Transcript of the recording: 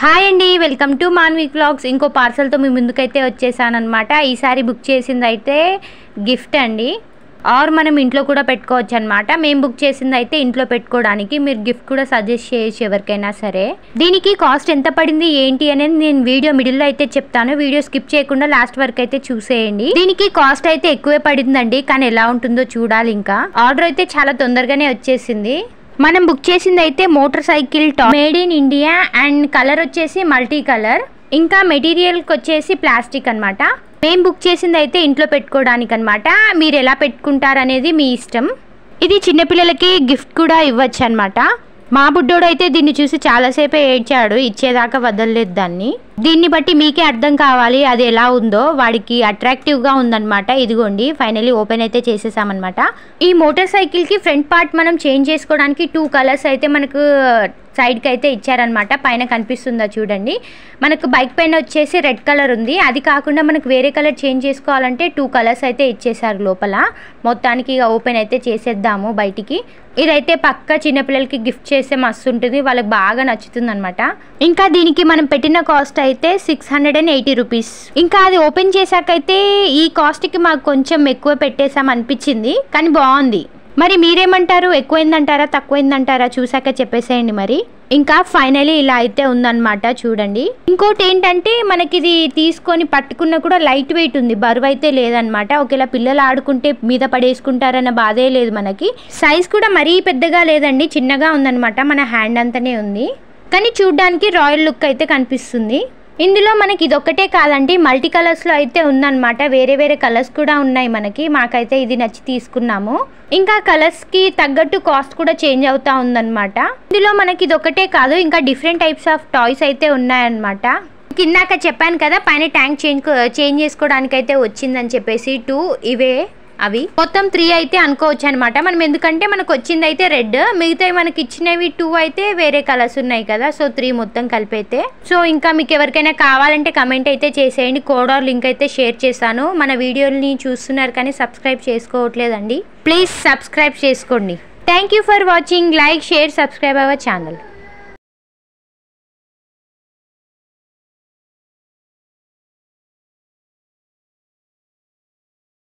Hi అండి, welcome to Manvi vlogs. ఇంకో పార్సల్తో మీ ముందుకైతే వచ్చేసాను అనమాట. ఈసారి బుక్ చేసింది అయితే గిఫ్ట్ అండి, ఆర్ మనం ఇంట్లో కూడా పెట్టుకోవచ్చు అనమాట. మేము బుక్ చేసింది అయితే ఇంట్లో పెట్టుకోవడానికి. మీరు గిఫ్ట్ కూడా సజెస్ట్ చేయొచ్చు ఎవరికైనా సరే. దీనికి కాస్ట్ ఎంత పడింది ఏంటి అనేది నేను వీడియో మిడిల్లో అయితే చెప్తాను. వీడియో స్కిప్ చేయకుండా లాస్ట్ వరకు అయితే చూసేయండి. దీనికి కాస్ట్ అయితే ఎక్కువే పడిందండి, కానీ ఎలా ఉంటుందో చూడాలి. ఇంకా ఆర్డర్ అయితే చాలా తొందరగానే వచ్చేసింది. మనం బుక్ చేసింది అయితే motor cycle top, made in India, and colour వచ్చేసి మల్టీ కలర్, ఇంకా మెటీరియల్కి వచ్చేసి ప్లాస్టిక్ అనమాట. మేము బుక్ చేసింది అయితే ఇంట్లో పెట్టుకోవడానికి అనమాట. మీరు ఎలా పెట్టుకుంటారు అనేది మీ ఇష్టం. ఇది చిన్నపిల్లలకి గిఫ్ట్ కూడా ఇవ్వచ్చు అనమాట. మా బుడ్డోడు అయితే దీన్ని చూసి చాలాసేపే ఏడ్చాడు, ఇచ్చేదాకా వదలలేదు దాన్ని. దీన్ని బట్టి మీకే అర్థం కావాలి అది ఎలా ఉందో. వాడికి అట్రాక్టివ్గా ఉందన్నమాట. ఇదిగోండి, ఫైనల్లీ ఓపెన్ అయితే చేసేసామన్నమాట. ఈ మోటార్ సైకిల్కి ఫ్రంట్ పార్ట్ మనం చేంజ్ చేసుకోవడానికి 2 కలర్స్ అయితే మనకు సైడ్కి అయితే ఇచ్చారనమాట. పైన కనిపిస్తుందా చూడండి. మనకు బైక్ పైన వచ్చేసి రెడ్ కలర్ ఉంది. అది కాకుండా మనకు వేరే కలర్ చేంజ్ చేసుకోవాలంటే 2 కలర్స్ అయితే ఇచ్చేసారు లోపల. మొత్తానికి ఇక ఓపెన్ అయితే చేసేద్దాము బయటికి. ఇదైతే పక్క చిన్నపిల్లలకి గిఫ్ట్ చేస్తే మస్తు ఉంటుంది, వాళ్ళకి బాగా నచ్చుతుంది అనమాట. ఇంకా దీనికి మనం పెట్టిన కాస్ట్ అయితే 680 రూపీస్. ఇంకా అది ఓపెన్ చేశాకైతే ఈ కాస్ట్కి మాకు కొంచెం ఎక్కువ పెట్టేసాం అనిపించింది, కానీ బాగుంది. మరి మీరేమంటారు? ఎక్కువైందంటారా తక్కువైందంటారా? చూసాక చెప్పేసేయండి మరి. ఇంకా ఫైనలీ ఇలా అయితే ఉందన్నమాట చూడండి. ఇంకోటి ఏంటంటే మనకి ఇది తీసుకొని పట్టుకున్న కూడా లైట్ వెయిట్ ఉంది, బరువు అయితే లేదనమాట. ఒకవేళ పిల్లలు ఆడుకుంటే మీద పడేసుకుంటారన్న బాధే లేదు మనకి. సైజ్ కూడా మరీ పెద్దగా లేదండి, చిన్నగా ఉందన్నమాట. మన హ్యాండ్ అంతనే ఉంది, కానీ చూడ్డానికి రాయల్ లుక్ అయితే కనిపిస్తుంది. ఇందులో మనకి ఇదొక్కటే కాదండి, మల్టీ కలర్స్లో అయితే ఉందన్నమాట. వేరే వేరే కలర్స్ కూడా ఉన్నాయి మనకి. మాకైతే ఇది నచ్చి తీసుకున్నాము. ఇంకా కలర్స్కి తగ్గట్టు కాస్ట్ కూడా చేంజ్ అవుతా ఉందన్నమాట. ఇందులో మనకి ఇదొక్కటే కాదు, ఇంకా డిఫరెంట్ టైప్స్ ఆఫ్ టాయ్స్ అయితే ఉన్నాయన్నమాట. కిందాక చెప్పాను కదా, పైన ట్యాంక్ చేంజ్ చేసుకోవడానికి అయితే వచ్చిందని చెప్పేసి 2 ఇవే అవి మొత్తం 3 అయితే అనుకోవచ్చు అనమాట మనం. ఎందుకంటే మనకు వచ్చింది అయితే రెడ్, మిగతా మనకి ఇచ్చినవి 2 అయితే వేరే కలర్స్ ఉన్నాయి కదా. సో 3 మొత్తం కలిపైతే. సో ఇంకా మీకు ఎవరికైనా కావాలంటే కమెంట్ అయితే చేసేయండి. కోడ్ ఆర్ లింక్ అయితే షేర్ చేశాను. మన వీడియోని చూస్తున్నారు కానీ సబ్స్క్రైబ్ చేసుకోవట్లేదండి, ప్లీజ్ సబ్స్క్రైబ్ చేసుకోండి. Thank you for watching. Like, share, subscribe our channel.